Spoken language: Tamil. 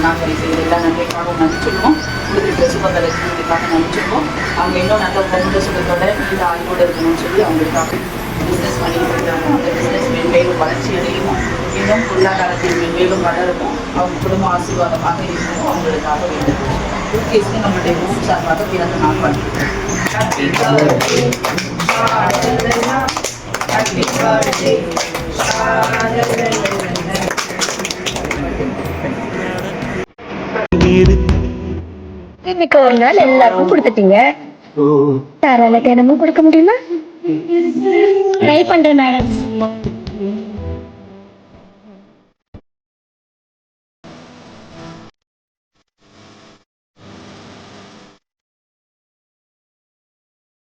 நாங்கள் செய்த எல்லா நன்மைக்காகவும் நன்றி சொல்லுவோம். கொடுத்துருக்க சுகந்தலட்சுமிக்காக நன்றி சொல்லுவோம். அவங்க இன்னும் நல்ல பொருள் சுகத்தோட நீண்ட ஆய்வோடு இருக்கணும்னு சொல்லி அவங்களுக்காக பிஸ்னஸ் பண்ணிட்டு இருக்கிறாங்க. அந்த பிஸ்னஸ் மேலும் வளர்ச்சி அடையும், இன்னும் பொருளாதாரத்தில் மேலும் வளரவும், அவங்க குடும்ப ஆசீர்வாதமாக இருக்கணும். அவங்களுக்காக வேண்டும். குருகேஸ்க்கு நம்மளுடைய குரூப் சார்பாக பிறந்த நாள் பண்ணுறோம். Happy birthday happy birthday. இன்னைக்கு ஒரு நாள் எல்லாருக்கும் கொடுத்துட்டீங்க. தாராள தினமும் கொடுக்க முடியுமா? ட்ரை பண்றேன் மேடம்.